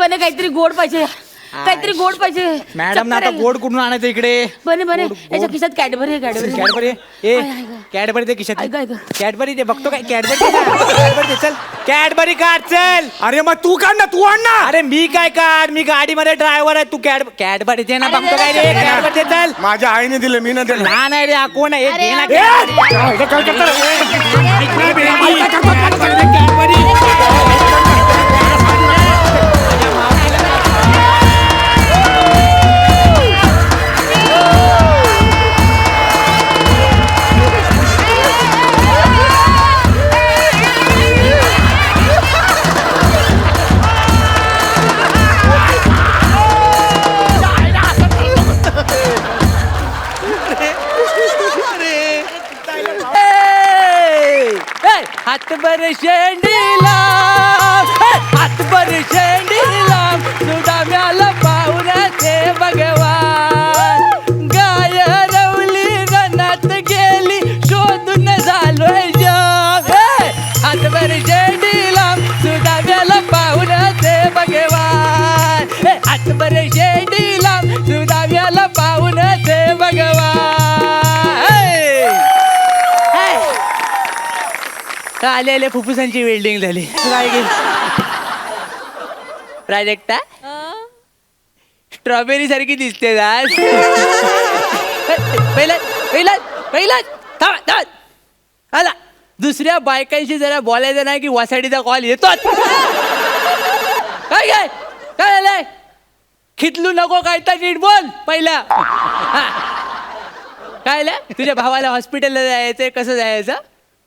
बने काहीतरी गोड पाहिजे, काहीतरी गोड पाहिजे. मॅडम ना आता गोड कुठून आणायचं इकडे? बने बने याच्या खिशात कॅडबरी आहे, कॅडबरी. कॅडबरी ए कॅडबरी दे खिशात. कॅडबरी दे, बघतो काय कॅडबरी. कॅडबरी दे, चल कॅडबरी काढ चल. अरे मग तू काढ ना, तू आण ना. अरे मी काय काढ, मी गाडीमध्ये ड्रायव्हर आहे. तू कॅडबरी दे ना, बघतो काय रे. कॅडबरी दे चल. माझ्या आईने दिलं, मी ना दिलं. लहान आहे रे हा, कोण आहे? अरे, दे ना अरे, कॅडबरी. काय करतो हातभर शेंडीला, हातभर शेंडीला, सुदाम्याला पाहून ते भगवान. गाय रवली रनात गेली, शोधून झालोय जग. हातभर शेंडीला, सुदाम्याला पाहून ते भगवान. हातभर शेंडीला, सुदाम्याला पाहून ते भगवान. आले फुफ्फुसांची वेल्डिंग झाली. काय गे प्राजक्ता, स्ट्रॉबेरी सारखी दिसते आज. पहिला आला. दुसऱ्या बायकांशी जरा बोलायचं नाही की वासाडीचा कॉल येतो. काय काय काय झालंय? खितलू नको काय तर नीट बोल पहिला. काय झालं? तुझ्या भावाला हॉस्पिटलला जायचंय, कसं जायचं?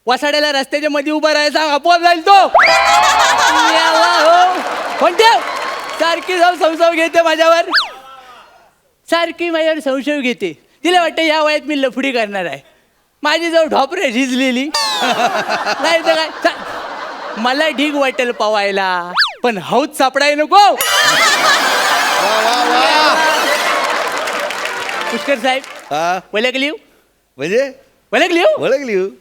वसाड्याला रस्त्याच्या मध्ये उभा राहायचा, आपोआप जाईल तो. कोणते सारखी जाऊन संशय घेते माझ्यावर, सारखी माझ्यावर संशय घेते. तिला वाटतं या वयात मी लफडी करणार आहे. माझी जवळ ढोपरे झिजलेली नाही तर काय. मला ढीग वाटेल पवायला, पण हौद सापडाय नको. पुष्कर साहेब ओळखली म्हणजे ओळखली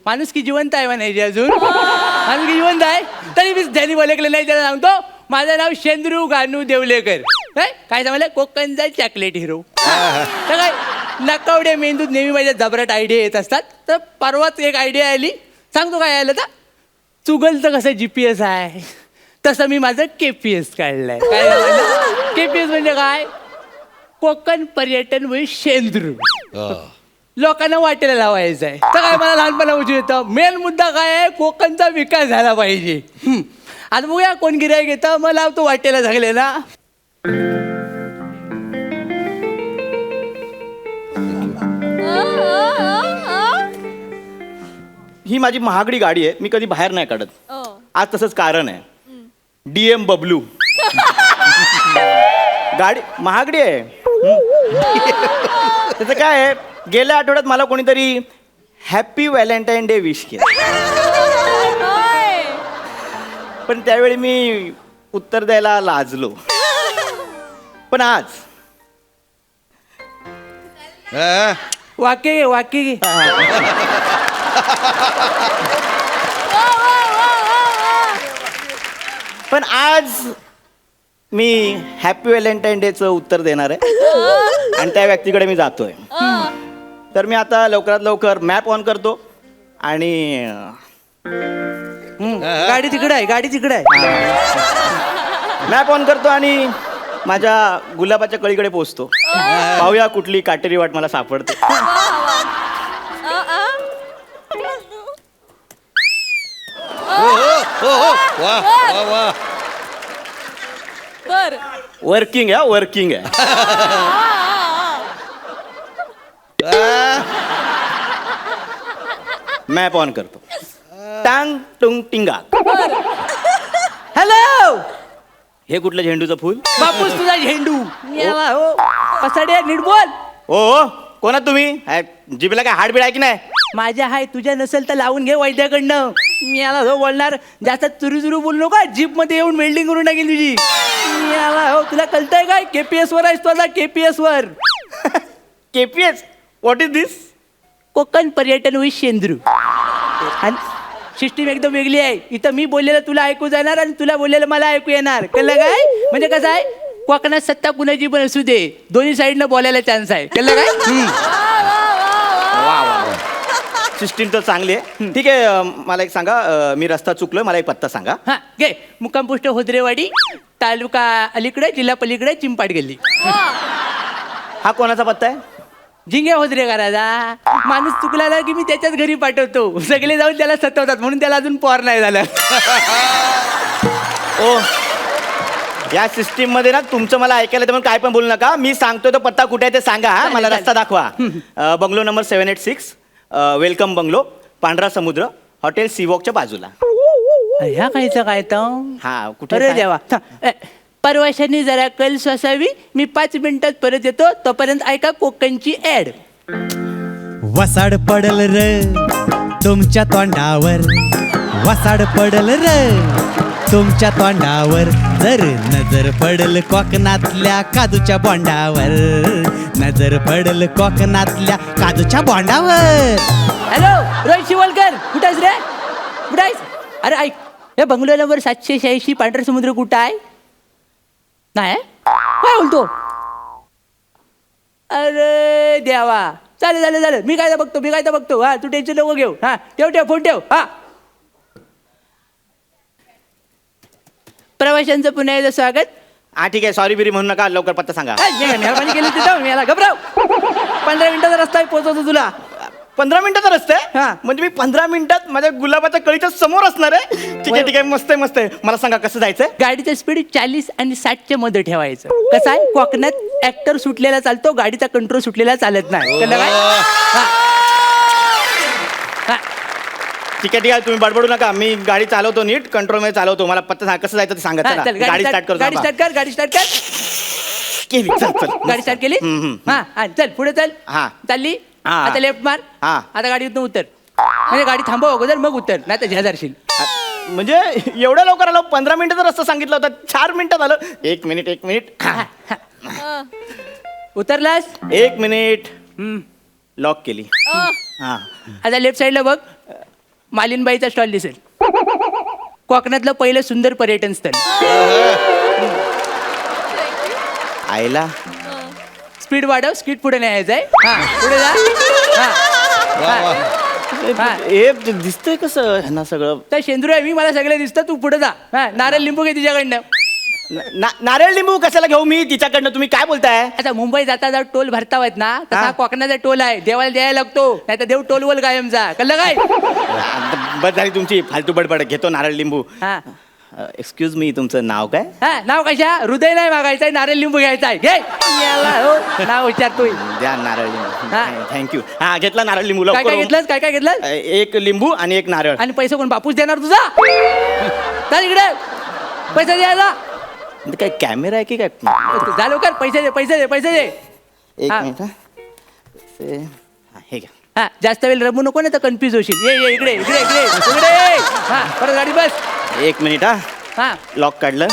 माणूस की जिवंत आहे म्हणायची अजून. माणूस की जिवंत आहे तरी मी ज्यांनी ओळखलं नाही त्याला सांगतो, माझं नाव शेंद्रू गानू देवलेकर. काय सांगलं? कोकणचा चॉकलेट हिरो. तर काय नकावड्या मेंदूत नेहमी माझ्या जबराट आयडिया येत असतात. तर परवाच एक आयडिया आली, सांगतो काय आलं तर. चुगलचं कसं GPS आहे तसं मी माझं KPS काढलंय. काय KPS म्हणजे काय? कोकण पर्यटन व शेंद्रू. लोकांना वाटेला लावायचं आहे. तर काय मला लहानपणापासून येतं. मेन मुद्दा काय आहे? कोकणचा विकास झाला पाहिजे. आता बघूया कोण गिऱ्हाईक घेतं. मग लावतो वाटेला झाले ना. ही माझी महागडी गाडी आहे, मी कधी बाहेर नाही काढत. आज तसंच कारण आहे. DM बबलू गाडी महागडी आहे. त्याचं काय आहे, गेल्या आठवड्यात मला कोणीतरी हॅपी व्हॅलेंटाईन डे विश केलं, पण त्यावेळी मी उत्तर द्यायला लाजलो. पण आज वाक्य घे. पण आज मी हॅपी व्हॅलेंटाईन डेचं उत्तर देणार आहे आणि त्या व्यक्तीकडे मी जातोय. तर मी आता लवकरात लवकर मॅप ऑन करतो आणि गाडी तिकडे आहे. मॅप ऑन करतो आणि माझ्या गुलाबाच्या कळीकडे पोहोचतो. पाहूया कुठली काटेरी वाट मला सापडते. वर्किंग आहे, वर्किंग आहे. मॅप ऑन करतो. टांग टुंग टिंगा. हॅलो, हे कुठलं झेंडूचं फुल? बापूस तुझा झेंडू. हो पसाड्या नीट बोल. ओ कोणा तुम्ही? जिबीला काय हाडबीड आहे की नाही? माझ्या हाय, तुझ्या नसेल तर लावून घे वैद्याकडनं. मी याला हो बोलणार, जास्त चुरू बोलू नका. जीप मध्ये येऊन वेल्डिंग करून टाकेल तुझी. मी याला हो, तुला कळतंय काय? KPS वर आहेस तुझा, KPS वर. KPS? व्हॉट इज दिस? कोकण पर्यटन विथ शेंद्रू. आणि सिस्टीम एकदम वेगळी आहे. इथं मी बोललेलं तुला ऐकू जाणार आणि तुला बोललेलं मला ऐकू येणार. कळलं काय? म्हणजे कसं आहे, कोकणात सत्ता कुणाची पण असू दे, दोन्ही साईडनं बोलायला चान्स आहे. कळलं काय? सिस्टीम तर चांगली आहे. ठीक आहे, मला एक सांगा, मी रस्ता चुकलोय, मला एक पत्ता सांगा. हा घे. मुक्काम पोस्ट होद्रेवाडी, तालुका अलीकडे, जिल्हा पलीकडे, चिंपाड गल्ली. हा कोणाचा पत्ता आहे? झिंगे होद्रे करायचा. माणूस चुकला ना की मी त्याच्याच घरी पाठवतो. सगळे जाऊन त्याला सतवतात म्हणून त्याला अजून पोर नाही झालं. ओ, या सिस्टीम मध्ये ना तुमचं मला ऐकायला तर काय पण बोलू नका. मी सांगतोय तो पत्ता कुठे आहे ते सांगा. हा, मला रस्ता दाखवा. बंगलो नंबर 786, वेलकम बंगलो, पांढरा समुद्र, हॉटेल सीवॉकच्या बाजूला. ह्या कायचं काय तर. हा, कुठे अरे सांग? देवा. परवाशांनी जरा कल सोसावी. मी 5 मिनिटात परत येतो. तोपर्यंत ऐका कोकणची ऍड. वसाड पडल र तुमच्या तोंडावर, वसाड पडल र तुमच्या तोंडावर, जर नजर पडल कोकणातल्या काजूच्या बोंडावर, नजर पडल कोकणातल्या काजूच्या बोंडावर. हॅलो रोहित शिवलकर, कुठं आहेस रे? कुठं आहेस? अरे ऐक, हे बंगलो नंबर 786 पांढरा समुद्र कुठं आहे? नाही काय बोलतो? अरे देवा. चालेल, मी काय बघतो. हा, तू टेन्शन नको घेऊ. हा, ठेव फोन ठेव. हा, प्रवाशांचं पुन्हा एकदा स्वागत. हा ठीक आहे, सॉरी बिरी म्हणू नका, लवकर पत्ता सांगा. मेहरबानी केली तिथं. मी याला घबराव. 15 मिनिटाचा रस्ता पोहोचवतो तुला. 15 मिनिटाचा रस्ता आहे? हा. म्हणजे मी 15 मिनिटात माझ्या गुलाबाच्या कळीच्या समोर असणार आहे? ठीक आहे, मस्त आहे. मला सांगा कसं जायचंय? गाडीचं स्पीड 40 आणि 60च्या मध्ये ठेवायचं. कसं आहे, कोकणात ऍक्टर सुटलेला चालतो, गाडीचा कंट्रोल सुटलेला चालत नाही. कळलं काय? हा. ठीक आहे, तुम्ही बडबडू नका. मी गाडी चालवतो नीट, कंट्रोल मध्ये चालवतो. मला पत्ता सांगा कसं जायचं ते सांगा. हा, चला, चल, गाडी स्टार्ट करतो. गाडी स्टार्ट कर. केली, चल. गाडी स्टार्ट केली. हा, चल पुढे चल. हा. चालली. हा. आता लेफ्ट मार. हा. आता गाडीतून उतर. म्हणजे गाडी थांबव अगोदर, मग उतर, नाही तर झेजारशील. म्हणजे एवढ्या लवकर आलो? 15 मिनिटाचा रस्ता सांगितला होता, 4 मिनिटात आलं. एक मिनिट. उतरलास? 1 मिनिट. लॉक केली. हा. आता लेफ्ट साईडला बघ, मालिनबाईचा स्टॉल दिसेल. कोकणातलं पहिलं सुंदर पर्यटन स्थळ. आईला स्पीड वाढव, स्पीड पुढे न्यायचंय. हा, पुढे जा. हा. हे दिसतंय कसं ह्यांना सगळं? तर शेंद्रू आहे मी, मला सगळं दिसतं. तू पुढे जा. हा, नारळ लिंबू घे तिच्याकडनं. नारळ लिंबू कशाला घेऊ मी तिच्याकडनं? तुम्ही काय बोलताय? आता मुंबई जाता टोल भरतावत ना, तसा हा. कोकणाचा टोल आहे. देवाला द्यायला लागतो, नाही तर देव टोलवल कायमचा. कळलं काय? बस झाली तुमची फालतू बडबड. घेतो नारळ लिंबू. हा. एक्सक्यूज मी, तुमचं नाव काय? हा, नाव कशा? हृदय नाही मागायचंय, नारळ लिंबू घ्यायचा आहे. घे. याला हो, नाव विचारतोय. द्या नारळ लिंबू. हा. थँक्यू. हा, घेतला नारळ लिंबू. काय लवकर काय हो. घेतलंस? काय घेतलं? एक लिंबू आणि एक नारळ. आणि पैसे कोण बापूस देणार तुझा? चल इकडे, पैसे द्यायला. म्हणजे काय कॅमेरा आहे की काय? झालो कर. पैसे दे. एक हा. मिनिट. हे घ्या. हा, जास्त वेळ रमू नको ना, तर कन्फ्युज होशील. ये इकडे. हा, परत गाडी बस. 1 मिनिट. हा, लॉक काढलं,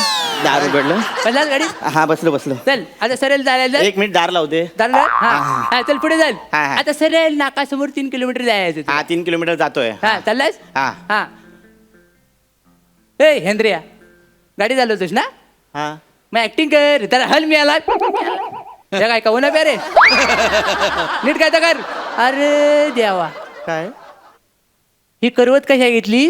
दार उघडलं. बसलास गाडी? हा, बसलो. चल आता सरळ जायला. 1 मिनिट, दार लावते. हा, चल पुढे चल. हा, हा. आता सरळ नाकासमोर 3 किलोमीटर जायचं. हा, 3 किलोमीटर जातोय. हा, चाललास? हा. हा. ए हेंद्रिया, गाडी चालवतोस ना? हा. मग ऍक्टिंग कर. त्याला हल मिळाला. काय कहू ना प्यारे, नीट काय तर कर. अरे देवा, काय? ही करवत कशा घेतली?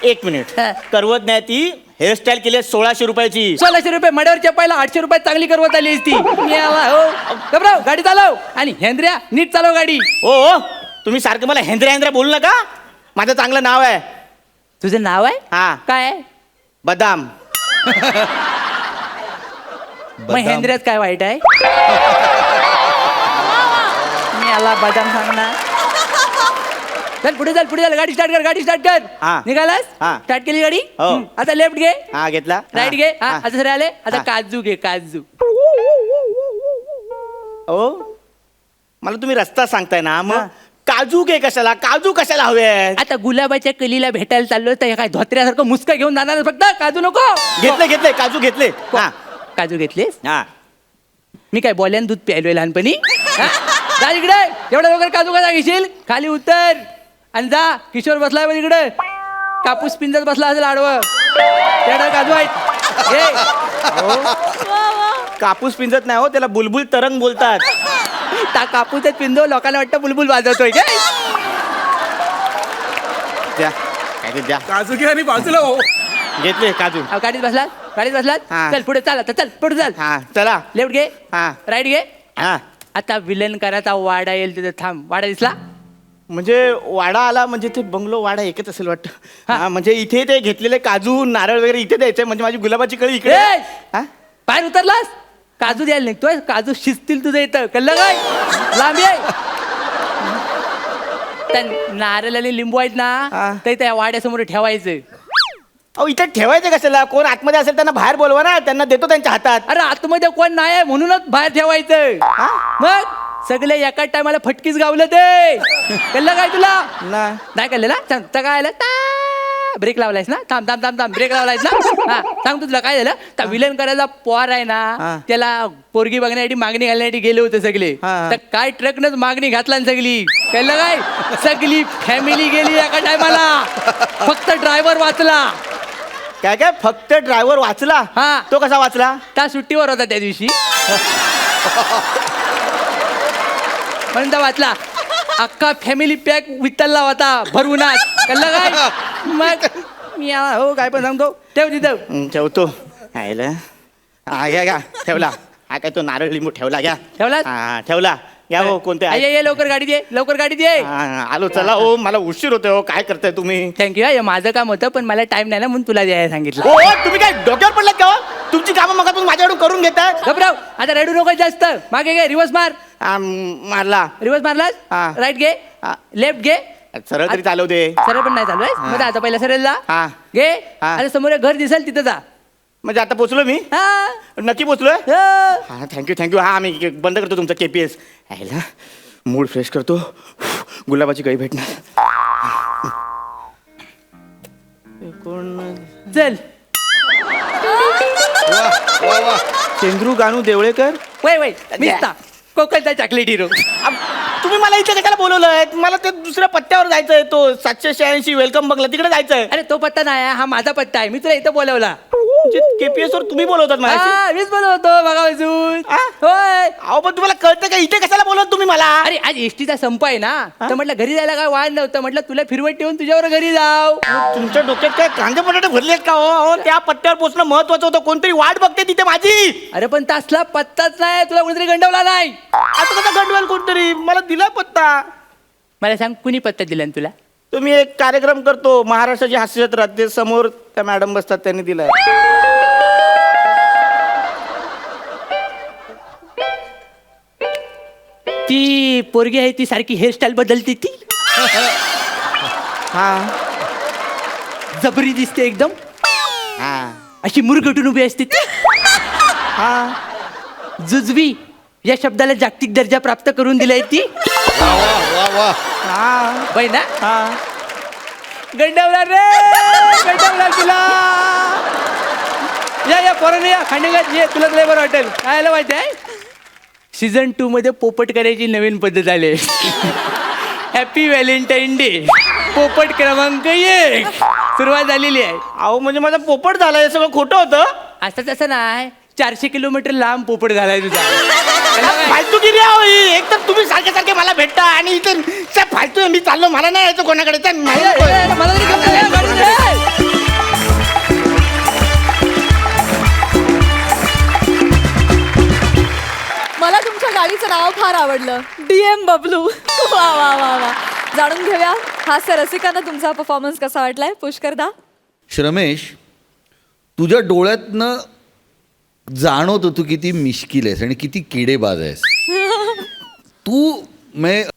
1 मिनिट. हा. करवत नाही ती, हेअरस्टाईल केली आहे 1600 रुपयाची. 1600 रुपये मड्यावर चपायला 800 रुपयात चांगली करवत आली ती. हो घबराव, गाडी चालव. आणि हेंद्र्या नीट चालव गाडी. ओ, तुम्ही सारखं मला हेंद्र्या बोलू नका. माझं चांगलं नाव आहे. तुझं नाव आहे? हा. काय आहे? बदाम. मग हेंद्र्यात काय वाईट आहे? मी आला बदाम सांगणार. चल पुढे चल. गाडी स्टार्ट कर. हा. निघालास? हा. स्टार्ट केली गाडी? हो. आता लेफ्ट घे. हा, घेतला. राईट घे. हा, हा. आता सर आले. आता हा. काजू घे, काजू. ओ, मला तुम्ही रस्ता सांगताय ना, हा. मग काजू कशाला हवे आहेत? आता गुलाबाच्या कलीला भेटायला चाललो, तर हे काय धोत्र्यासारखं मुसका घेऊन जाणार फक्त? काजू नको. घेतले काजू घेतले. हा. काजू घेतलीस? हा. मी काय बोल्यान दूध प्यायलोय लहानपणी? हा? जा इकडे. एवढ्या लवकर काजू का घेशील? खाली उतर आणि जा. किशोर बसलाय बघ इकडे, कापूस पिंजत बसला असेल आडवं. त्याला काजू आहेत घे. कापूस पिंजत नाही हो, त्याला बुलबुल तरंग बोलतात. ता कापूसच पिंजो, लोकांना वाटतं बुलबुल वाजवतोय काय. द्या काय ते द्या. काजू घे आणि बाजूला हो. घेतले काजू. अहो, गाडीत बसलात, गाडीत बसलात. हा. चल पुढे चाल आता, चल पुढे चाल. हा चला. लेफ्ट घे, हा राईट घे. हा आता विलन करायचा वाडा येईल तिथे थांब. वाडा दिसला? म्हणजे वाडा आला म्हणजे ते बंगलो वाडा एकच असेल वाटतं. हा. हा म्हणजे इथे ते घेतलेले काजू नारळ वगैरे इथे द्यायचे, म्हणजे माझी गुलाबाची कळी इकडे. ए! हा? बाहेर उतरलास? काजू द्यायला निघतोय. काजू शिजतील तुझं इथं, कळलं काय? लांब ये. त्या नारळ आणि लिंबू आहेत हा. ना, ते त्या वाड्यासमोर ठेवायचं. अहो इथे ठेवायचे कशाला? कोण आतमध्ये असेल त्यांना बाहेर बोलवा ना, त्यांना देतो त्यांच्या हातात. अरे आतमध्ये कोण नाही आहे म्हणूनच बाहेर ठेवायचं. हा? मग सगळे एका टायमाला फटकीच गावलं ते. कळलं काय तुला? नाही कळलं ना? सांग तर काय आलं? ब्रेक लावलायस ना? थांब थांब थांब थांब. ब्रेक लावलायस ना? हा सांग तुला काय झालं? त्या विलन करायला पोर आहे हा. ना, त्याला पोरगी बघण्यासाठी मागणी घालण्यासाठी गेले होते सगळे. हा. तर काय ट्रकनच मागणी घातला ना सगळी. कळलं काय? सगळी फॅमिली गेली एका टायमाला, फक्त ड्रायव्हर वाचला. काय काय फक्त ड्रायव्हर वाचला? हा. तो कसा वाचला? त्या सुट्टीवर होता त्या दिवशी म्हणून त्या वाचला. अख्खा फॅमिली पॅक विठ्ठलला होता भरवूनात. कळलं काय? मग मी हो काय पण सांगतो. ठेव तिथं. ठेवतो. आयला. हा घ्या घ्या ठेवला. हा काय तो नारळ लिंबू ठेवला. घ्या. ठेवलास? हा ठेवला. घ्या हो. कोणते ये ये लवकर गाडी दे, लवकर गाडी दे. हा, आलो चला. हो मला उशीर होतोय. हो काय करताय तुम्ही? थँक्यू. हे माझं काम होतं पण मला टाइम नाही ना म्हणून तुला द्यायला सांगितलं. हो तुम्ही काय डोक्यावर पडलात का हो? तुमची कामं मग तुम्ही माझ्याकडून करून घेताय. घबराव आता, रडू नको जास्त. मागे घे, रिवर्स मार. मारला. रिवर्स मारलास? हा. राईट घे, हा. लेफ्ट घे. सरळ तरी चालव दे. सरळ पण नाही चालू आहे. मग आता पहिला सरळ जा. हा. घे. हा. आता समोर एक घर दिसेल तिथं जा. म्हणजे आता पोचलो मी? हा. नक्की पोचलोय? हो. हा थँक्यू थँक्यू. हा मी बंद करतो तुमचा KPS. यायला मूड फ्रेश करतो. गुलाबाची कळी भेटणार. कोण? चल. चेंद्रू गानू देवळेकर. वय वय मिस्ता कोकणचा चॉकलेट हिरो. तुम्ही मला इथे कशाला बोलवलंय? मला ते दुसऱ्या पत्त्यावर जायचंय. तो 786 वेलकम बंगला तिकडे जायचंय. अरे तो पत्ता नाही आहे, हा माझा पत्ता आहे. मी तुला इथं बोलवला. KPS वर तुम्ही बोलवतात मला? हा, मीच बोलवतो बघा अजून. आ? होय. अहो पण तुम्हाला कळतं का इथे कशाला बोलवत तुम्ही मला? अरे आज एसटीचा संप आहे ना, तर म्हटलं घरी जायला काय वाढ नव्हतं. म्हटलं तुला फिरवत ठेवून तुझ्यावर घरी जाव. तुमच्या डोक्यात काय कांदे बटाटे भरलेत का हो? अहो, त्या पत्त्यावर पोहोचणं महत्वाचं होतं. कोणतरी वाट बघते तिथे माझी. अरे पण तासला पत्ताच नाही, तुला कोणतरी गंडवला नाही. आता कसा गंडवेल कोणतरी? मला दिला पत्ता. मला सांग कुणी पत्ता दिला ना तुला? तुम्ही एक कार्यक्रम करतो महाराष्ट्राची हास्य जत्रा, ते समोर त्या मॅडम बसतात त्यांनी दिलाय. ती पोरगी आहे ती सारखी हेअरस्टाईल बदलते ती. हा जबरी दिसते एकदम, हा अशी मुरगटून उभी असते ती. हा. जुजवी या शब्दाला जागतिक दर्जा प्राप्त करून दिलाय ती. हा बाई ना, हा. गंडवला रे, गंडवला तुला. या पोराने या खांडेगात ये, तुला लय बरं वाटेल. काय माहिती आहे, सीझन 2 मध्ये पोपट करायची नवीन पद्धत आली. हॅपी व्हॅलेंटाईन डे, पोपट क्रमांक 1 सुरुवात झालेली आहे. अहो म्हणजे माझा पोपट झालाय, सगळं खोटं होतं. असं तसं नाही, 400 किलोमीटर लांब पोपट झालाय तुझा. फालतूगिरी आहे ही. एक तर तुम्ही सारखे सारखे मला भेटता आणि इथे काय फालतू आहे. मी चाललो, मला नाही यायचं कोणाकडे. तर नाही. मला तरी घेऊन जा, गाडी दे. मला तुमच्या गाडीचं नाव फार आवडलं, DM बबलू. वा वा वा वा. जाणून घेऊया हास्य रसिकांना तुमचा परफॉर्मन्स कसा वाटलाय. पुष्कर दा. श्रमेश, तुझ्या डोळ्यातनं जाणवतो तू किती मिश्किल आहेस आणि किती किडेबाज आहेस. तू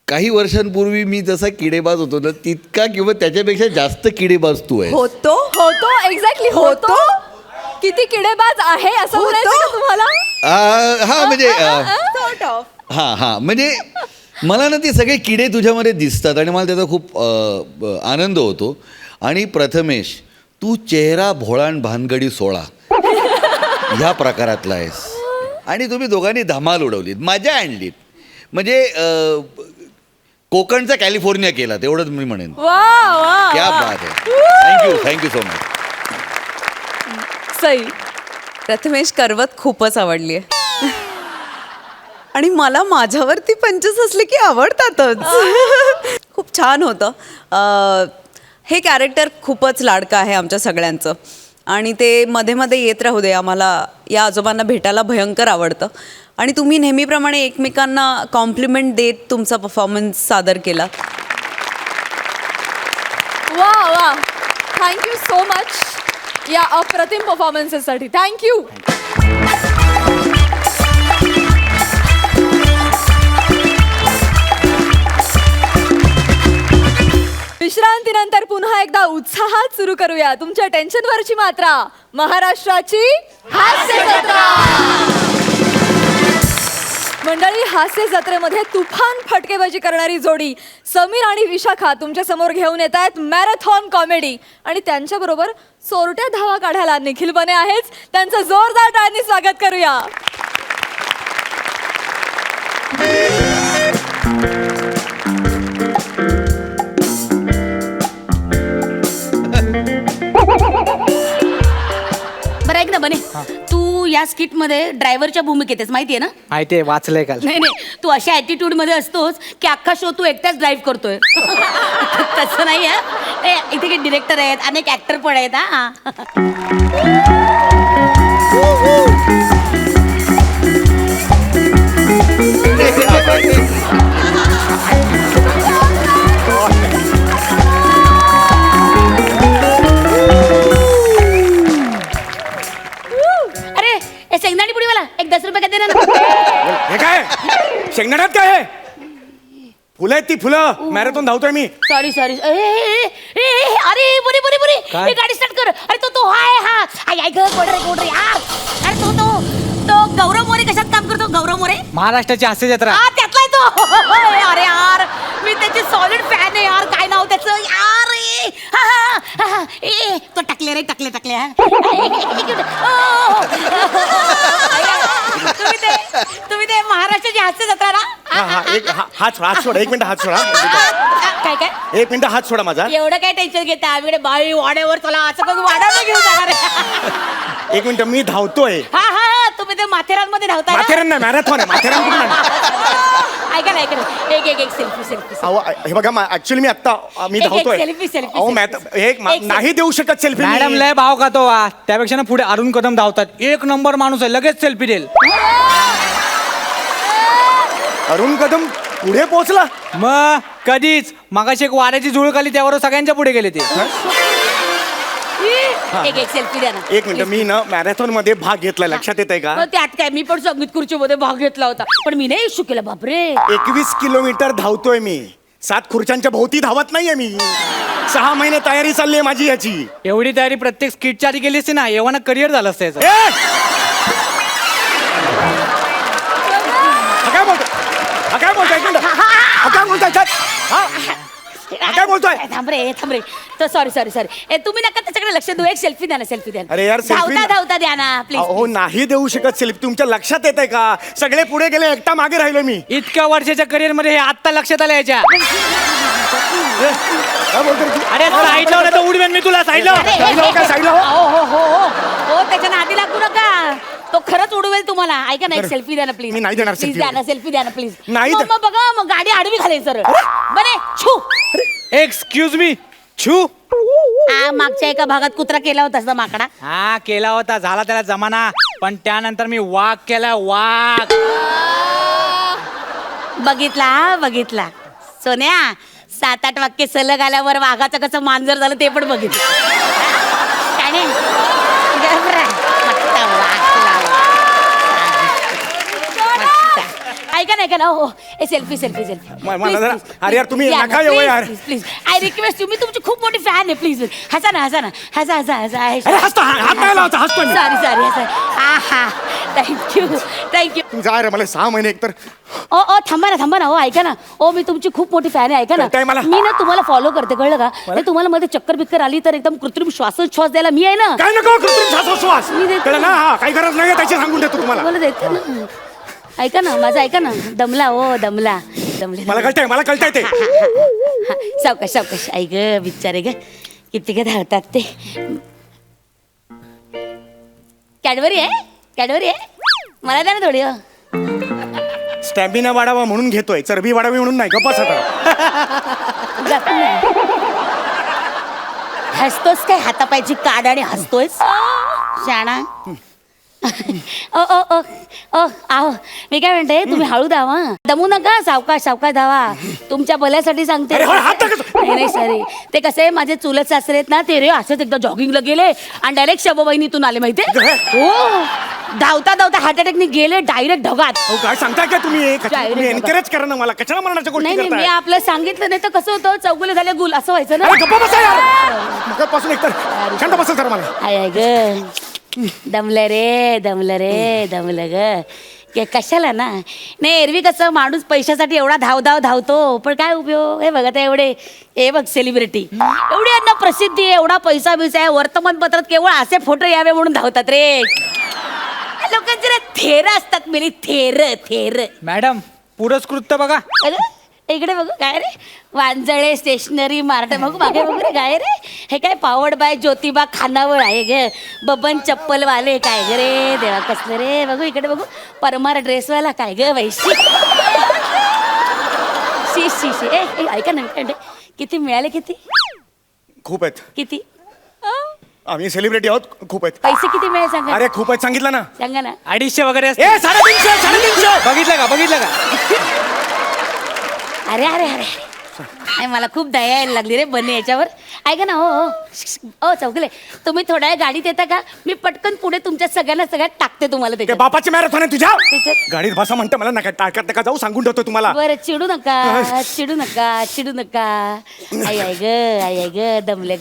काही वर्षांपूर्वी मी जसा किडेबाज होतो ना, तितका किंवा त्याच्यापेक्षा जास्त किडेबाज तू आहेस. होतो एक्झॅक्टली होतो. किती किडेबाज आहे असं म्हणायचं का तुम्हाला? हा म्हणजे सॉर्ट ऑफ. हा म्हणजे मला ना ते सगळे किडे तुझ्यामध्ये दिसतात आणि मला त्याचा खूप आनंद होतो. आणि प्रथमेश, तू चेहरा भोळाण भानगडी सोळा ह्या प्रकारातला आहेस. आणि तुम्ही दोघांनी धमाल उडवलीत, मजा आणलीत. म्हणजे कोकणचा कॅलिफोर्निया केला तेवढंच मी म्हणेन. वा वा क्या वा. बात आहे. Thank you so much. Sai. Prathamesh करवत खूपच आवडली आहे आणि मला माझ्यावरती पंचस असले की आवडतातच. खूप छान होतं. हे कॅरेक्टर खूपच लाडकं आहे आमच्या सगळ्यांचं आणि ते मध्ये मध्ये येत राहू दे. आम्हाला या आजोबांना भेटायला भयंकर आवडतं आणि तुम्ही नेहमीप्रमाणे एकमेकांना कॉम्प्लिमेंट देत तुमचा परफॉर्मन्स सादर केला. वा वा. थँक्यू सो मच या अप्रतिम परफॉर्मन्सेससाठी. थँक्यू. विश्रांतीनंतर पुन्हा एकदा उत्साहात सुरू करूया तुमच्या टेन्शनवरची मात्रा, महाराष्ट्राची हास्य जत्रा. मंडळी, हास्य जत्रेमध्ये तुफान फटकेबाजी करणारी जोडी समीर आणि विशाखा तुमच्या समोर घेऊन येत आहेत मॅरेथॉन कॉमेडी आणि त्यांच्याबरोबर चोरट्या धावा काढायला निखिल बने आहेच. त्यांचं जोरदार टाळ्यांनी स्वागत करूया. बरं ऐक ना बने, तू या स्किट मध्ये ड्रायव्हरच्या भूमिकेत आहेस, माहितीये ना? माहितीये, वाचलंय काल. नाही नाही, तू अशा ऍटिट्यूड मध्ये असतोस की अख्खा शो तू एकटाच ड्राईव्ह करतोय. तसं नाही आहे. इथे काही डिरेक्टर आहेत, अनेक ऍक्टर पण आहेत. हा अरे शेंगदाणी पुडीवाला एक 10 रुपये का दे ना. हे काय शेंगदाण्यात काय आहे? फुलं आहेत ती फुलं. मॅरेथॉन धावतोय मी. Sorry sorry. अरे बुरी बुरी बुरी, ही गाडी स्टार्ट कर. अरे तो हाय हा आई ग कोण रे यार. अरे तो गौरव मोरे कशात काम करतो? गौरव मोरे महाराष्ट्राची हास्य जत्रा. हा त्यातलाय तो. अरे यार मी त्याची सॉलिड फॅन आहे यार. काय नाव त्याचं यार? तो टाकले रे टाकले. तुम्ही ते महाराष्ट्राची हास्य जत्रा ना? हात सोडा. एक मिनिट हात सोडा. काय काय एक मिनिट हात सोडा माझा. एवढं काय टेन्शन घेता? आम्ही बाई वाड्यावर चला असं करून वाड्यावर घेऊन जाणार. एक मिनिट मी धावतोय. हा तुम्ही ते माथेरानमध्ये धावताय ना? माथेरान नाही, मॅरेथॉन आहे. माथेरान कुठून आणलं? ऐका ना एक सेल्फी. अहो हे बघा ऍक्च्युअली मी आता मी धावतोय. selfie. अहो एक नाही देऊ शकत सेल्फी. मॅडम लय भाव खातो वा. त्यापेक्षा ना पुढे अरुण कदम धावतात. 1 नंबर माणूस आहे, लगेच सेल्फी देईल. अरुण कदम पुढे पोहोचला. मग कधीच. मगाशी एक वाऱ्याची झुळूक आली, त्यावर सगळ्यांच्या पुढे गेले ते. एक सेल्फी द्या ना. एक मिनिट मी ना मॅरेथॉन मध्ये भाग घेतला. लक्षात येत आहे का? मग त्यात काय, मी पण संगीत खुर्चीमध्ये भाग घेतला होता, पण मी नाही इश्यू केला. बापरे 21 किलोमीटर धावतोय मी. 7 खुर्च्यांच्या भोवती धावत नाहीये मी. 6 महिने तयारी चालली आहे माझी याची. एवढी तयारी प्रत्येक स्किटच्या आधी केली असते ना, एव्हाना करिअर झालं असतं याचं. काय बोलतोय? काय बोलतोय? काय बोलतोय? थांब रे. तर सॉरी. तुम्ही नका त्याच्याकडे लक्ष देऊ. एक सेल्फी द्या ना. अरे यार, selfie धावता द्या ना प्लीज. हो नाही देऊ शकत सेल्फी. तुमच्या लक्षात येत आहे का? सगळे पुढे गेले, एकटा मागे राहिलो मी. इतक्या वर्षाच्या करिअर मध्ये हे आत्ता लक्षात आलं याच्या. काय बोलतोय? अरे साईडला होता तर उडवेन मी तुला. साईडला साईडला हो त्याच्या नादी लागू नका. तो खरंच उडवेल तुम्हाला. ऐका ना, एक सेल्फी द्या ना प्लीज. मी नाही देणार प्लीज selfie. द्या ना, सेल्फी द्या ना प्लीज. नाही मग बघा, मग गाडी आडवी घालेल सर. बने छू. Excuse me. छू. मागच्या एका भागात कुत्रा केला होता ना माकडा. हा केला होता, झाला त्याला जमाना. पण त्यानंतर मी वाघ केला. वाघ बघितला सोन्या. 7-8 वाक्य सलग आल्यावर वाघाचं कसं मांजर झालं ते पण बघितलं. काय नाही घाबरा. मस्त वाघ लावा. ऐका ना हो. सेल्फी अरे यार तुम्ही नका येऊ यार. Please I request you. मी तुमची खूप मोठी फॅन आहे. प्लीज हसा ना. अरे हसतो. हात नाही लावता. हसतो मी. सॉरी. थँक्यू. तू जा रे. मला 6 महिने एकतर. ओ थांबा ना. हो ऐका ना. ओ मी तुमची खूप मोठी फॅन आहे. ऐका कळतंय मला. ना, मी ना तुम्हाला फॉलो करते, कळलं का? नाही तुम्हाला मध्ये चक्कर बिक्कर आली तर एकदम कृत्रिम श्वासोच्छ्वास द्यायला मी आहे ना. काय नको कृत्रिम श्वासोच्छ्वास. मी देते. कळलं ना? काही गरज नाही त्याची सांगून देतो तुम्हाला. तुम्हाला देते ना. ऐका ना माझं ऐका ना दमला हो दमला दमले मला कळतंय ते सावकाश सावकाश ऐक ग बिचारे ग किती ग धावतात ते कॅडबरी आहे मला द्या ना थोडी हो स्टॅमिना वाढावा म्हणून घेतोय चरबी वाढावी म्हणून नाही गप्पा आता जातो ना. हसतोस काय हातापायची काढ आणि हसतोयस शाणा ओ ओ ओ ओ आहो मी काय म्हणते तुम्ही हळू धावा दमू नका सावकाश सावकाश धावा तुमच्या भल्यासाठी सांगते अरे, हात नका. नाही सॉरी ते कसे माझे चुलत सासरे आहेत ना ते रे असंच एकदा जॉगिंगला गेले आणि डायरेक्ट शबवाहिनीतून आले माहितीये हो धावता धावता हार्ट अटॅकने गेले डायरेक्ट ढगात अहो, काय सांगताय का तुम्ही Direct एनकरेज करा ना मला कशाला मरणाच्या गोष्टी नाही मी करताय आपलं सांगितलं नाही तर कसं होतं चौगुले झाले गुल असं व्हायचं ना अरे गप्पा बसा यार मगापासून एकतर शांत बसा जरा मला आय ग दमलं रे दमलं ग के कशाला ना नाही एरवी कसं माणूस पैशासाठी एवढा धावतो पण काय उपयोग हे बघा एवढे हे बघ सेलिब्रिटी एवढी यांना प्रसिद्धी आहे एवढा पैसा बिसा आहे वर्तमानपत्रात केवळ असे फोटो यावे म्हणून धावतात रे लोकांचे रे थेर असतात मिली थेर मॅडम पुरस्कृत बघा अरे इकडे बघू काय रे वांजळे स्टेशनरी मार्ट बघू मागे बघू रे काय रे हे काय पावड बाय ज्योतिबा खानावर आहे ग बबन चप्पलवाले काय ग रे देवा कसलं रे बघू इकडे बघू परमार ड्रेसवाला काय ग वैशी शी ए ऐका ना किती मिळाले किती खूप आहेत किती आम्ही सेलिब्रिटी आहोत खूप आहेत पैसे किती मिळाले सांगा अरे खूप आहेत सांगितलं ना सांगा ना 250 वगैरे असते. ए 350 बघितलं का अरे अरे अरे अरे मला खूप दया यायला लागली रे बने याच्यावर ऐका ना हो चौकले तुम्ही थोड्या वेळ गाडीत येता का मी पटकन पुढे तुमच्या सगळ्यात टाकते तुम्हाला ते त्याच्यात बापाची मॅरेथॉन आहे तुझ्या त्याच्यात- गाडीत बसा म्हणतं मला नका टाकत नका जाऊ सांगून ठेवतो तुम्हाला बरं चिडू नका आई ग दमले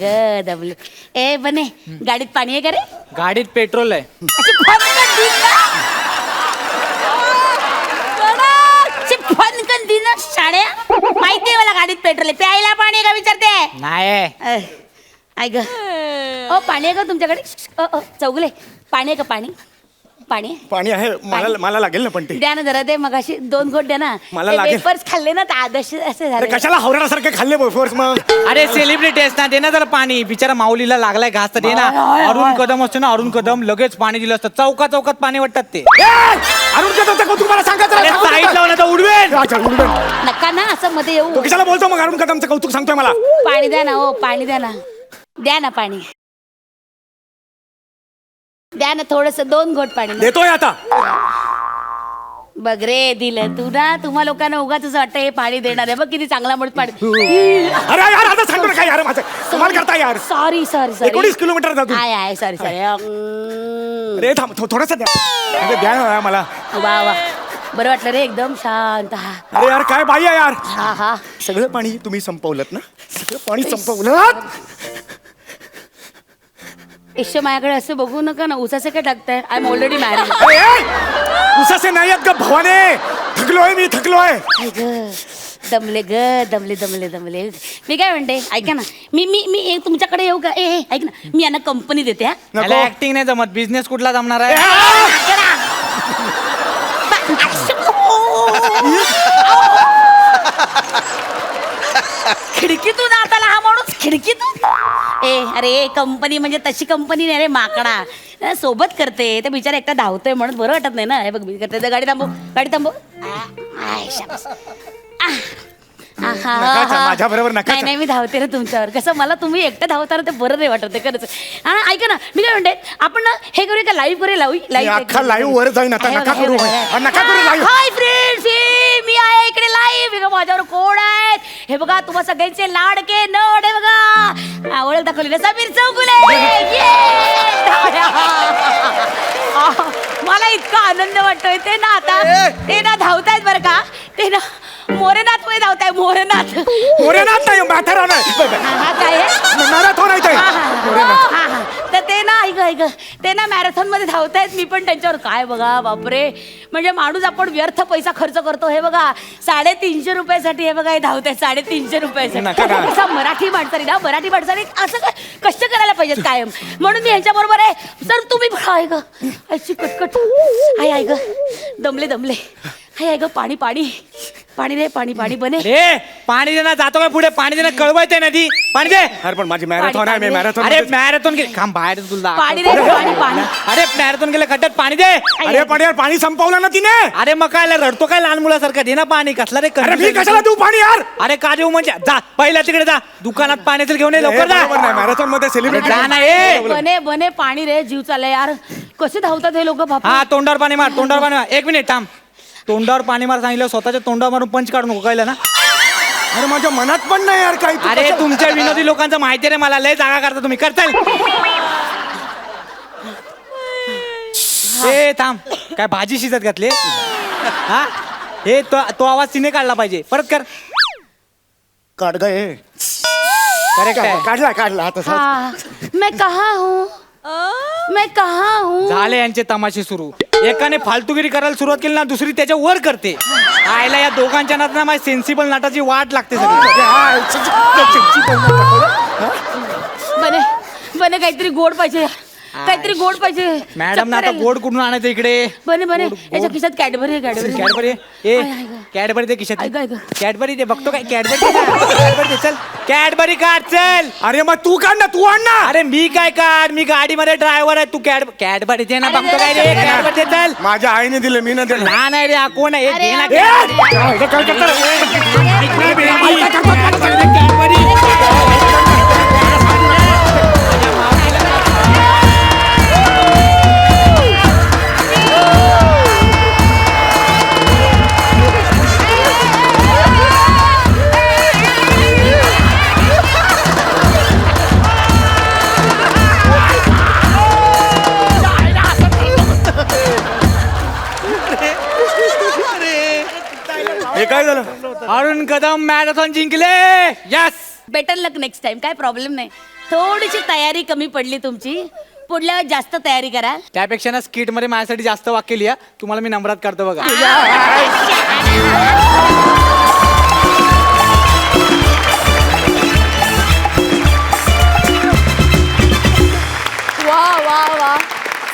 ए बने गाडीत पाणी आहे का रे गाडीत पेट्रोल आहे अशी फनकन दिन ना. अशी फनकन दिन ना शाळ्या माहितीये मला गाडीत पेट्रोल आहे प्यायला पाणी आहे का विचारते नाही ऐ ग ओ पाणी आहे का तुमच्याकडे चौगले पाणी आहे का पाणी पाणी आहे मला लागेल ना पण ते द्या ना जरा ते मगाशी 2 घोट द्या ना मला लागेल. वेफर्स खाल्ले ना तर आदर्श असे अरे झाले कशाला हवरासारखे खाल्ले बफर्स मग अरे सेलिब्रिटी आहेस ना दे ना जरा पाणी बिचारा माऊलीला लागलाय घास तर दे ना अरुण कदम असतो ना अरुण कदम लगेच पाणी दिलं असतं चौकात पाणी वाटतात ते अरुण कदमचं कौतुक मला सांगायचं अरे साईड लावलं तर उडवेल अच्छा, उडवेल. नका ना असं मध्ये येऊ तो कशाला बोलतो मग अरुण कदमचं कौतुक सांगतोय मला पाणी द्या ना हो पाणी द्या ना पाणी द्या ना थोडस 2 घोट पाणी देतोय आता बघ रे दिलं तू ना तुम्हा लोकांना उगाच असं वाटतं हे पाणी देणार आहे बघ किती चांगला म्हणत पाणी अरे यार आता सांगतो ना काय यार माझं कमाल करता यार सॉरी 19 किलोमीटर जातो आहे सॉरी अरे थांब थोडंसं द्या अरे द्या ना मला वा वा बरं वाटलं रे एकदम शांत हा अरे यार काय बाई आहे यार हा सगळं पाणी तुम्ही संपवलं ना सगळं पाणी संपवलं ईश्वर माझ्याकडे असं बघू नका ना उसाचे काय टाकताय आय एम ऑलरेडी मॅरिड अरे उसासे नाही आहेत ग भवाने थकलोय दमले मी काय म्हणते ऐका ना मी तुमच्याकडे येऊ का ऐक ना मी यांना कंपनी देते हा त्याला ऍक्टिंग नाही जमत बिझनेस कुठला जमणार आहे खिडकीतून आता हा माणूस खिडकीतून अरे कंपनी म्हणजे तशी कंपनी नाही रे माकडा सोबत करते ते बिचारा एकटा धावतोय म्हणून बरं वाटत नाही ना हे बघ मी करते गाडी थांबव शाबास. माझ्या बरोबर नका नाही मी धावते ना तुमच्यावर कसं मला तुम्ही एकटं धावताना ते बरं नाही वाटत खरंच हा ऐका ना मी काय म्हणते आपण ना हे करूया का लाईव्ह करूया अख्खा लाईव्ह वर जाईन आता नका करू लाईव्ह हाय फ्रेंड्स मी आहे इकडे लाईव्ह माझ्यावर कोण आहेत हे बघा तुम्हा सगळ्यांचे लाडके नड आहे बघा ओळख दाखवली ना समीर चौगुले मला इतका आनंद वाटतोय ते ना धावतायत बरं का ते ना मोरेनाथ मध्ये धावताय मोरेनाथ नाही मॅथरॉन आहे हा काय आहे मॅरेथॉन आहे ते तर ते ना ऐक ग ते ना मॅरेथॉन मध्ये धावतायत मी पण त्यांच्यावर काय बघा बापरे म्हणजे माणूस आपण व्यर्थ पैसा खर्च करतो हे बघा 350 रुपयासाठी हे बघा हे धावतायत 350 रुपयासाठी कसा मराठी माणसाने असं काय कष्ट करायला पाहिजेत कायम म्हणून मी ह्यांच्या बरोबर आहे सर तुम्ही आहे ग अशी कटकट आहे ग दमले हाय ग पाणी दे पाणी बने ए पाणी दे ना जातो काय पुढे पाणी दे ना कळवायचंय नदी पाणी दे अरे पण माझी मॅरेथॉन आहे मी मॅरेथॉन अरे मॅरेथॉन गेले काम बाहेर तुला पाणी दे पाणी अरे मॅरेथॉन गेले खड्ड्यात पाणी दे अरे पण यार पाणी संपवलं ना तिने अरे मग काय रडतो काय लहान मुलासारखं दे ना पाणी कसला रे अरे मी कशाला देऊ पाणी यार अरे का देऊ म्हणजे जा पहिल्या तिकडे जा दुकानात पाणी असेल घेऊन ये लवकर जा मॅरेथॉन मध्ये सेलिब्रेट जा ना ए बने पाणी रे जीव चाललाय यार कसे धावतात हे लोक बापा हा तोंडावर पाणी मार एक मिनिट थांब तोंडावर पाणी मार सांगितलं स्वतःच्या तोंडावर मारून पंच काढून उकायला ना अरे माझ्या मनात पण नाही यार काही तू अरे कसं- तुमच्या विनोदी लोकांचं माहिती रे मला लय जागा करता तुम्ही करताल ए थांब काय भाजी शिजत घातली हा हे तो आवाज तिने काढला पाहिजे परत कर काढ गए करेक्ट आहे काढला आता हाँ मैं कहाँ हूँ झाले यांचे तमाशे सुरू एकाने फालतूगिरी करायला सुरुवात केली ना दुसरी त्याच्या वर करते आयला या दोघांच्या नातना माझी सेन्सिबल नाटाची वाट लागते बने काहीतरी गोड पाहिजे मॅडम ना आता गोड कुठून आणायचं इकडे बने गोड. याच्या खिशात कॅडबरी कॅडबरी ए कॅडबरी ते खिशात ऐक, ऐक. कॅडबरी ते बघतो काय कॅडबरी दे चल कॅडबरी काढ चल अरे मग तू काढ ना तू आण ना अरे मी काय काढ मी गाडीमध्ये ड्रायव्हर आहे तू कॅडबरी दे ना अरे बघतो काय दे, रे दे, दे. कॅडबरी दे चल माझ्या आईने दिले मी ना दिलं लहान आहे रे हा कोण आहे अरे, दे ना अरे, हे काय झालं अरुण कदम मॅरेथॉन जिंकले यस बेटर लक नेक्स्ट टाइम काय प्रॉब्लेम नाही थोडीशी तयारी कमी पडली तुमची पुढल्या वेळेस जास्त तयारी करा त्यापेक्षा ना स्किट मध्ये माझ्यासाठी जास्त वाक्य लिहा तुम्हाला मी नंबरात काढतो बघा वा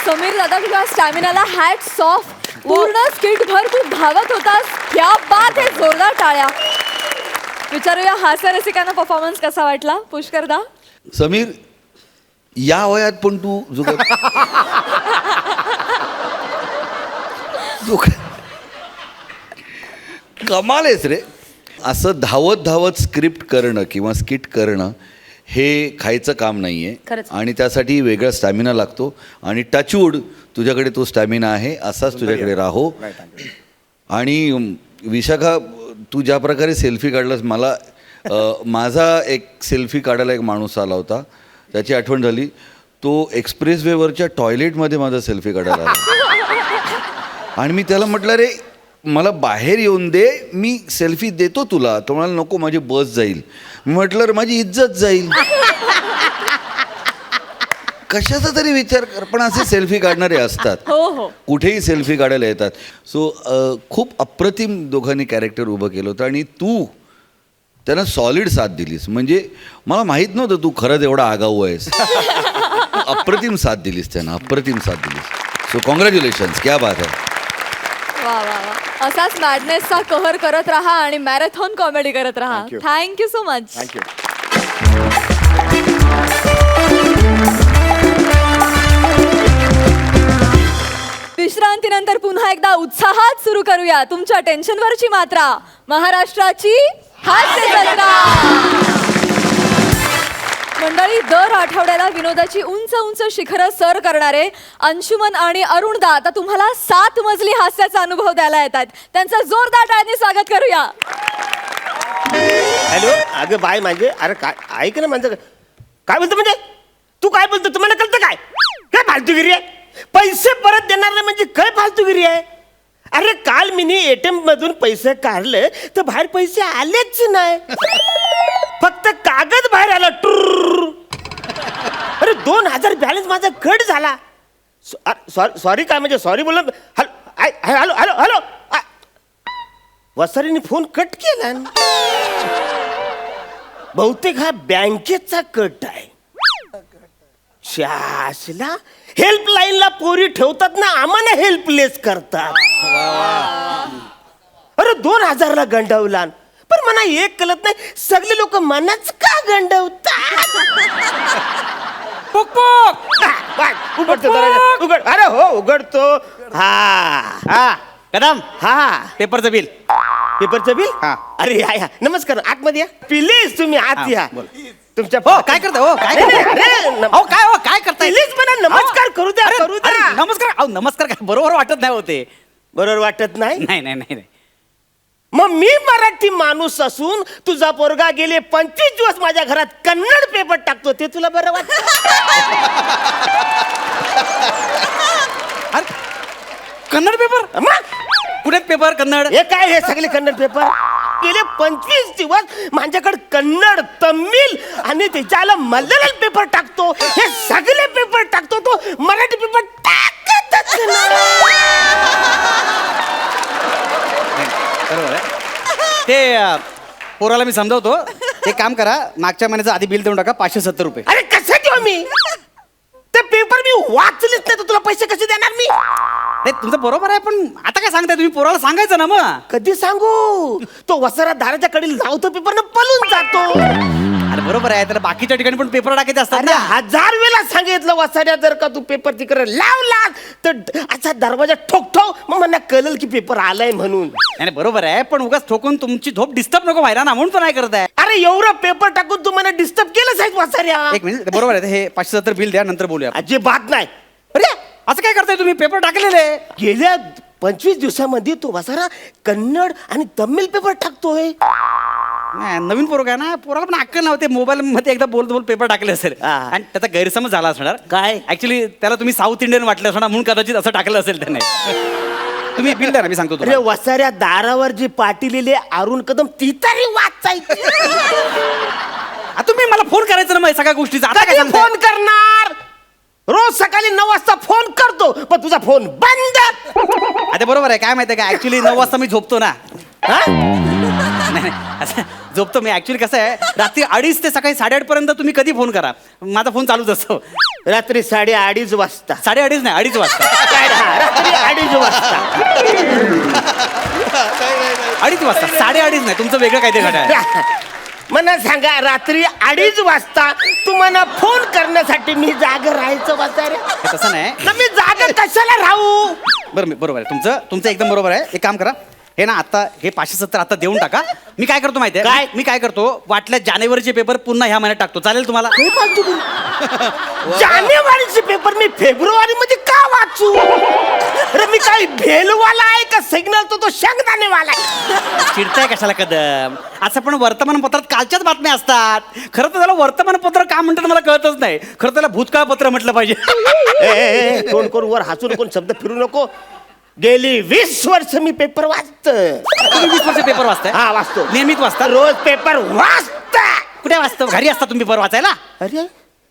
समीर दादा तुझ्या स्टॅमिनाला हॅट्स ऑफ पूर्ण स्किट भर तू धावत होतास क्या बात आहे जोरदार टाळ्या विचारूया हास्य रसिकांना परफॉर्मन्स कसा वाटला पुष्कर दा समीर या वयात पण तू कमाल आहेस रे असं धावत स्क्रिप्ट करणं किंवा स्किट करणं हे खायचं काम नाही आहे खरंच. आणि त्यासाठी वेगळा स्टॅमिना लागतो आणि टचवूड तुझ्याकडे तो स्टॅमिना आहे असाच तुझ्याकडे राहो आणि विशाखा तू ज्या प्रकारे सेल्फी काढलास मला माझा एक सेल्फी काढायला एक माणूस आला होता त्याची आठवण झाली तो एक्सप्रेसवेवरच्या टॉयलेटमध्ये माझा सेल्फी काढायला आला आणि मी त्याला म्हटलं रे मला बाहेर येऊन दे मी सेल्फी देतो तुला तो म्हणाला नको माझी बस जाईल मी म्हटलं रे माझी इज्जत जाईल कशाचा तरी विचार कर पण असे सेल्फी काढणारे असतात हो कुठेही सेल्फी काढायला येतात सो खूप अप्रतिम दोघांनी कॅरेक्टर उभं केलं होतं आणि तू त्यांना सॉलिड साथ दिलीस म्हणजे मला माहीत नव्हतं तू खरंच एवढा आगाऊ आहेस अप्रतिम साथ दिलीस त्यांना अप्रतिम साथ दिलीस सो कॉंग्रॅच्युलेशन्स क्या बात आहे वा असाच मॅडनेसचा कहर करत राहा आणि मॅरेथॉन कॉमेडी करत राहा Thank you. Thank you so much thank you विश्रांतीनंतर पुन्हा एकदा उत्साहात सुरू करूया तुमच्या टेन्शनवरची मात्रा महाराष्ट्राची हास्य जत्रा मंडळी दर आठवड्याला विनोदाची उंच उंच शिखरं सर करणारे अंशुमन आणि अरुणदा आता तुम्हाला 7 मजली हास्याचा अनुभव द्यायला येतात त्यांचं जोरदार टाळ्यांनी स्वागत करूया हॅलो अगं बाय माझे अरे काय ऐक ना माझं काय बोलतो म्हणजे तू काय बोलतो तुम्हाला कळतं काय काय फालतूगिरी आहे पैसे परत देणार नाही म्हणजे काय फालतूगिरी आहे अरे काल मी ATM मधून पैसे काढले तर बाहेर पैसे आलेच नाही फक्त कागद बाहेर आला टुर्र अरे 2000 बॅलन्स माझा कट झाला. सॉरी काय म्हणजे सॉरी बोल. Hello hello hello. वसारीने फोन कट केला. बहुतेक हा बँकेचा कट आहे. शासला हेल्पलाईनला पोरी ठेवतात ना, आम्हाला हेल्पलेस करतात. अरे 2000ला गंडवला. पण मला एक कळत नाही, सगळे लोक मनाच का गंडवतात. उघडतो दरवाजा, उघड. अरे हो उघडतो. हा कदम हा पेपरचं बिल. पेपरचं बिल. हा. अरे या नमस्कार, आतमध्ये या प्लीज. तुम्ही आत या. तुमच्या हो काय करता हो काय नाही, नाही, अरे हो काय हो काय करताय प्लीज मला नमस्कार करू द्या, करू अरे, द्या. नमस्कार अहो नमस्कार काय बरोबर वाटत नाही होते. बरोबर वाटत नाही. नाही नाही नाही नाही. मग मी मराठी माणूस असून तुझा पोरगा गेले 25 दिवस माझ्या घरात कन्नड पेपर टाकतो, ते तुला बरं वाटत. कन्नड पेपर कुठे पेपर कन्नड. हे काय हे सगळे कन्नड पेपर गेले 25 दिवस माझ्याकडे कन्नड, तमिळ आणि त्याच्याला मल्याळम पेपर टाकतो. हे सगळे पेपर टाकतो, तो मराठी पेपर टाकतच बरोबर आहे. ते पोराला मी समजावतो. एक काम करा, मागच्या महिन्याचं आधी बिल देऊन टाका 570 रुपये. अरे कसं देऊ मी ते पेपर? मी वाचलेच नाही तर तुला पैसे कसे देणार मी? नाही तुमचं बरोबर आहे, पण आता काय सांगताय तुम्ही? पोराला सांगायचं ना मग. कधी सांगू? तो वसारा दाराच्या कडे लावतो पेपर न पळून जातो. अरे बरोबर आहे, त्याला बाकीच्या ठिकाणी पण पेपर टाकायचे असतात अरे ना. 1000 वेळा सांगितलं वसाऱ्या, जर का तू पेपर तिकडे लावला तर असा दरवाजा ठोकठो, मग मला कळलं की पेपर आलाय म्हणून. नाही बरोबर आहे, पण उगाच ठोकून तुमची झोप डिस्टर्ब नको व्हायला ना, म्हणून पण नाही करत आहे. अरे एवढं पेपर टाकून तू मला डिस्टर्ब केलंच आहे वसाऱ्या. एक मिनिट, बरोबर आहे. हे 570 बिल द्या, नंतर बोलूया. अजिबात नाही. अरे असं काय करताय तुम्ही? पेपर टाकलेले. गेल्या 25 दिवसामध्ये तो वसारा कन्नड आणि तमिळ पेपर टाकतोय. नाही, नवीन पोरगा आहे ना, पोराला पण अक्कल नव्हते. मोबाईल मध्ये एकदा बोलत बोल पेपर टाकले असेल हा. आणि त्याचा गैरसमज झाला असणार. काय? ऍक्च्युली त्याला तुम्ही साऊथ इंडियन वाटलं असणार, म्हणून कदाचित असं टाकलं असेल त्याने. तुम्ही बिल द्या ना, मी सांगतो अरे तुम्हाला. वसाऱ्या दारावर जी पाटीलेले अरुण कदम ती तरी वाचायची. आ, तुम्ही मला फोन करायचं ना मग सगळ्या गोष्टीचा. आता काय कधी सांगताय? फोन करणार? रोज सकाळी 9 वाजता फोन करतो, पण तुझा फोन बंद. आता बरोबर आहे. काय माहिती आहे का, ऍक्च्युली 9 वाजता मी झोपतो ना. हा? नाही, असं झोपतो मी. ऍक्च्युली कसं आहे, रात्री 2:30 ते सकाळी 8:30 पर्यंत तुम्ही कधी फोन करा, माझा फोन चालूच असतो. रात्री 2:30 वाजता. 2:30 नाही, 2:30 वाजता. रात्री 2:30 वाजता. 2:30 वाजता, 2:30 नाही. तुमचं वेगळं काहीतरी घड आहे. मला सांगा, रात्री 2:30 वाजता तुम्हाला फोन करण्यासाठी मी जागा राहायचं वसाऱ्या? हे तसं नाही. ना मी जागा कशाला राहू? बरोबर आहे तुमचं एकदम बरोबर आहे. एक काम करा, हे ना आता हे 570 आता देऊन टाका. मी काय करतो माहितीये काय? मी काय करतो, वाटल्या जानेवारीचे पेपर पुन्हा ह्या महिन्यात टाकतो. चालेल तुम्हाला? जानेवारीचे पेपर मी फेब्रुवारी मध्ये का वाचू? अरे मी काय भेलवाला आहे का सिग्नल तो शेंगदाणेवाला आहे? चिडताय कशाला कदम? असं पण वर्तमानपत्रात कालच्याच बातम्या असतात. खरं तर त्याला वर्तमानपत्र का म्हणतात मला कळतच नाही. खरं त्याला भूतकाळ पत्र म्हटलं पाहिजे. तोंड करून वर हसून कोण शब्द फिरू नको. गेली 20 वर्ष मी पेपर वाचतो. तुम्ही 20 वर्ष पेपर वाचताय? हा वाचतो. नियमित वाचता? रोज पेपर वाचता. कुठे वाचतो? घरी असता तुम्ही पेपर वाचायला? अरे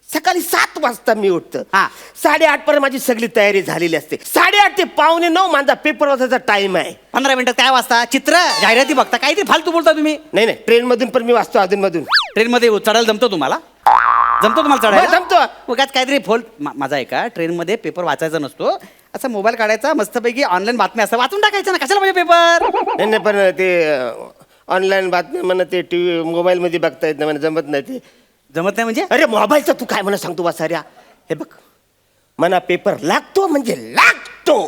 सकाळी 7 वाजता मी उठतो. हा. 8:30 पर्यंत माझी सगळी तयारी झालेली असते. 8:30 ते 8:45 माझा पेपर वाचायचा टाइम आहे. 15 मिनिटात काय वाचता? चित्र, जाहिराती बघता? काहीतरी फालतू बोलता तुम्ही. नाही ट्रेन मधून पण मी वाचतो अधून मधून. ट्रेन मध्ये चढायला जमतो तुम्हाला? जमतो तुम्हाला हो, चढायला? जमतो. उगाच काहीतरी फोन माझा आहे का, ट्रेन मध्ये पेपर वाचायचा नसतो. असा मोबाईल काढायचा, मस्तपैकी ऑनलाईन बातम्या असतात, वाचून टाकायचं ना. कशाला पाहिजे पेपर? नाही पण ते ऑनलाईन बातम्या म्हणा ते टीव्ही मोबाईल मध्ये बघता येत नाही, मला जमत नाही ते. जमत नाही म्हणजे? अरे मोबाईलचा तू काय मला सांगतो वासाऱ्या? हे बघ, मला पेपर लागतो म्हणजे लागतो.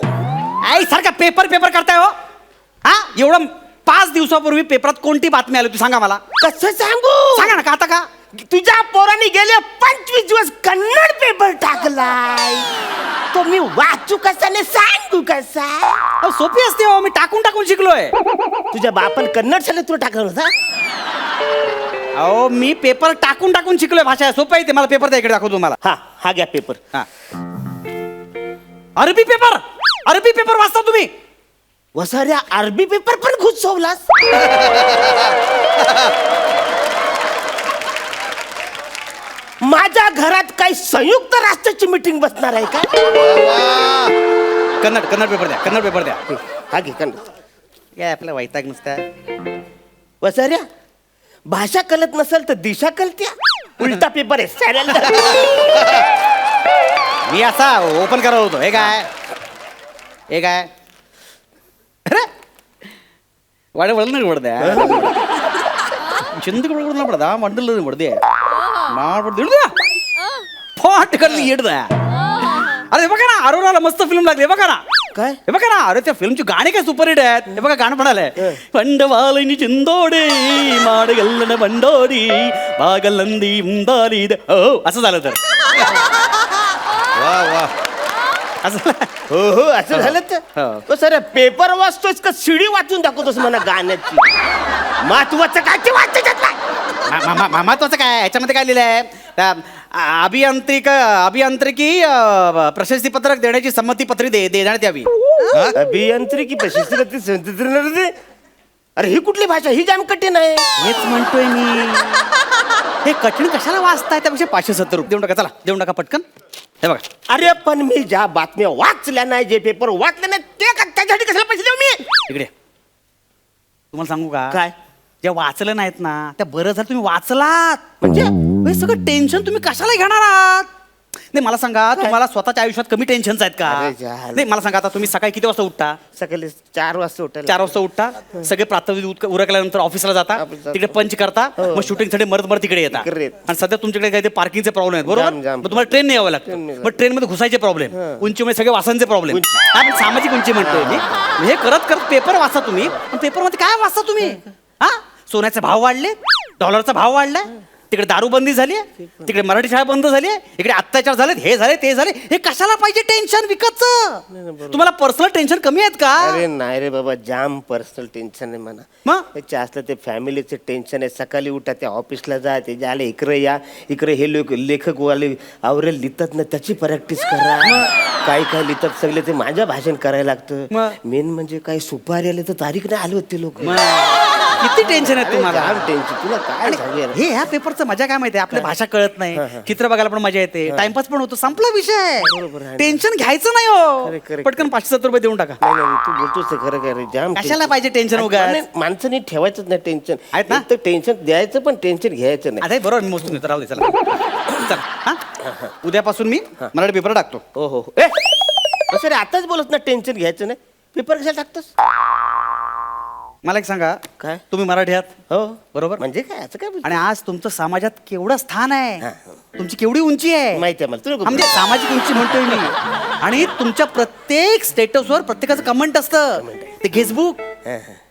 आई सारखा पेपर करताय हो. हा, एवढं 5 दिवसापूर्वी पेपरात कोणती बातमी आली तू सांगा मला. कसं सांगू? सांगा ना. का आता का? तुझ्या पोराने गेले 25 दिवस कन्नड पेपर टाकलाय. तो मी वाचू कसा ने सांगू कसा? अहो, सोपी असते हो. मी टाकून शिकलोय. तुझ्या बापन कन्नड शाळेत तुला टाकलं होता? अहो, मी पेपर टाकून शिकलोय. भाषा सोपं आहे ते. मला पेपर द्या, इकडे दाखवतो तुम्हाला. हा घ्या पेपर. हा, अरबी पेपर वाचता तुम्ही? वसाऱ्या अरबी पेपर पण घुसवलास? माझ्या घरात काही संयुक्त राष्ट्राची मीटिंग बसणार आहे का? कन्नड पेपर द्या, कन्नड पेपर द्या. हा घे कन्नड. काय आपला वैताग नुसता. वसर्या भाषा कळत नसेल तर दिशा कळत्या. उलटा पेपर आहे साऱ्याला. मी असा ओपन करत होतो. हे काय अरे वाडे वळलं नाही पडद्या चिंत पडला पडदा मंडल पडदे फाट करली येडदा. अरे हे बघा ना अरोराला मस्त फिल्म लागली. हे बघा ना काय? हे बघा ना अरे त्या फिल्मची गाणी काय सुपरहिट आहेत. हे बघा गाणं म्हणालंय पंडवालिनी चिंदोडे माड गल्लन बंडोरी बागलंदी उंदारी हो असं झालं तर. वा वा. असं हो हो असं झालं हो. तर सर पेपर वाचतोस का शिडी वाचून दाखवतोस मला गाण्याची? महत्वाचं काय ते वाचायच्यात नाही. महत्वाचं काय याच्यामध्ये काय लिहिलं आहे अभियांत्रिकी प्रशस्ती पत्रक देण्याची संमती पत्री देण्यात यावी. अभियांत्रिकी प्रशिक्षण. अरे ही कुठली भाषा? ही जाम कठीण आहे. हेच म्हणतोय मी. हे कठीण कशाला वाचताय? त्यापेक्षा 570 रुपये देऊन टाका. चला देऊन टाका पटकन. हे बघा अरे पण मी ज्या बातम्या वाचल्या नाही, जे पेपर वाचले नाही ते त्याच्यासाठी कशाला पैसे देऊ मी? इकडे तुम्हाला सांगू का काय? ज्या वाचलं नाहीत ना त्या बरं झालं तुम्ही वाचलात. म्हणजे हे सगळं टेन्शन तुम्ही कशाला घेणार आहात? नाही मला सांगा तुम्हाला स्वतःच्या आयुष्यात कमी टेन्शन्स आहेत का? अरे झालं. नाही मला सांगा आता तुम्ही सकाळी किती वाजता उठता? सकाळी 4 वाजता उठायला. 4 वाजता उठता. सगळे प्रातःविधी उरकल्यानंतर ऑफिसला जाता. ऑफिसला तिकडे पंच करता. मग शूटिंगसाठी मरत तिकडे येतात. इकडे येत. आणि सध्या तुमच्याकडे काही ते पार्किंगचे प्रॉब्लेम आहेत बरोबर. जाम, जाम. मग तुम्हाला ट्रेन यावं लागतं. ट्रेनने मग ट्रेनमध्ये घुसायचे प्रॉब्लेम, उंचीमध्ये सगळे वासांचे प्रॉब्लेम. आपण सामाजिक उंची म्हणतोय मी. हे करत करत पेपर वाचा तुम्ही. पण पेपरमध्ये काय वाचता तुम्ही? हा सोन्याचे भाव वाढले, डॉलरचा भाव वाढलाय, तिकडे दारूबंदी झाली आहे, तिकडे मराठी शाळा बंद झाली आहे, इकडे अत्याचार झालेत, हे झाले ते झाले. हे कशाला पाहिजे टेन्शन विकतचं? तुम्हाला पर्सनल टेन्शन कमी आहेत का? अरे नाही रे बाबा, जाम पर्सनल टेन्शन आहे म्हणा. मग? त्याचे असलं ते फॅमिलीचं टेन्शन आहे. सकाळी उठा ते ऑफिसला जा, ते जे आले इकडे या, इकडे हे लोक लेखक वाले आवरेल लिहितात ना त्याची प्रॅक्टिस करा. काय काय लिहितात सगळे ते माझ्या भाषण करायला लागतं. मेन म्हणजे काही सुपारी आले तर तारीख नाही आले होते लोक. किती टेन्शन आहे तुम्हाला? जाम टेन्शन. तुला काय सांगू यार? हे ह्या पेपरचं मजा काय माहितीये? आपली भाषा कळत नाही, चित्र बघायला पण मजा येते, टाइमपास पण होतो, संपला विषय. बरोबर आहे. टेन्शन घ्यायचं नाही खरे, हो. खरे. पटकन 570 रुपये देऊन टाका. नाही नाही तू बोलतोस ते खरं खरं जाम कशाला टेन्शन. पाहिजे टेन्शन उगाच? नाही, माणसाने ठेवायचंच नाही टेन्शन. आहेत ना? एक तर टेन्शन द्यायचं पण टेन्शन घ्यायचं नाही. आता हे बरोबर मी मोजून येतो. राहू दे चला. चला हा? उद्यापासून मी मराठी पेपर टाकतो. हो हो हो. असं रे आताच बोलत ना टेन्शन घ्यायचं नाही. पेपर कशाला टाकतोस? मला एक सांगा, काय? तुम्ही मराठी आहात हो बरोबर? म्हणजे काय असं काय बोलतो? आणि आज तुमचं समाजात केवढं स्थान आहे, तुमची केवढी उंची आहे माहिती आहे मला. तुला म्हणजे सामाजिक उंची म्हणतोय मी. आणि तुमच्या प्रत्येक स्टेटसवर प्रत्येकाचं कमेंट असतं. ते फेसबुक.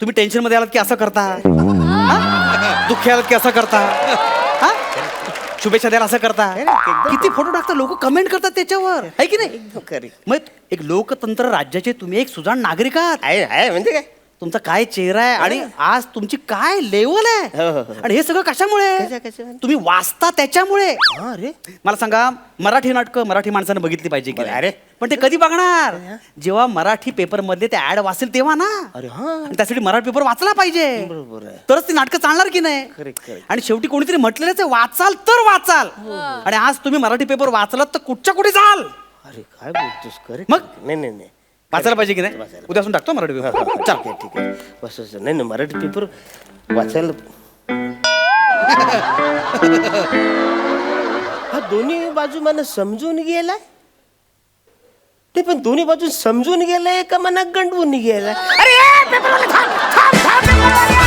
तुम्ही टेन्शन मध्ये आलात की असं करता, हा? दुःखी आलात की असं करता, हा? शुभेच्छा द्यायला असं करता. किती फोटो टाकता, लोक कमेंट करतात त्याच्यावर, आहे की नाही? खरी मग एक लोकतंत्र राज्याचे तुम्ही एक सुजाण नागरिक आहात. आहे म्हणजे काय? तुमचा काय चेहरा आहे आणि आज तुमची काय लेवल आहे. हो, हो, हो. आणि हे सगळं कशामुळे? कशामुळे? तुम्ही वाचता त्याच्यामुळे. अरे मला सांगा, मराठी नाटकं मराठी माणसानं बघितली पाहिजे की नाही? अरे. पण ते कधी बघणार? जेव्हा मराठी पेपर मधले ते ऍड वाचेल तेव्हा ना. अरे हा आणि त्यासाठी मराठी पेपर वाचला पाहिजे, बरोबर आहे. तरच ती नाटकं चालणार की नाही? खरे, खरे. आणि शेवटी कोणीतरी म्हटलेलंच आहे, वाचाल तर वाचाल. आणि आज तुम्ही मराठी पेपर वाचलात तर कुठच्या कुठे जाल. अरे काय बोलतोस? खरे मग? नाही नाही नाही वाचायला पाहिजे की नाही? वाचायला. उद्यापासून टाकतो मराठी पेपर. चल ठीक आहे. बस नाही नाही मराठी पेपर वाचायला. हा दोन्ही बाजू मला समजून गेलाय. ते पण दोन्ही बाजू समजून गेलाय का मना गंडवून गेलाय? अरे पेपर वाला थांब थांब थांब.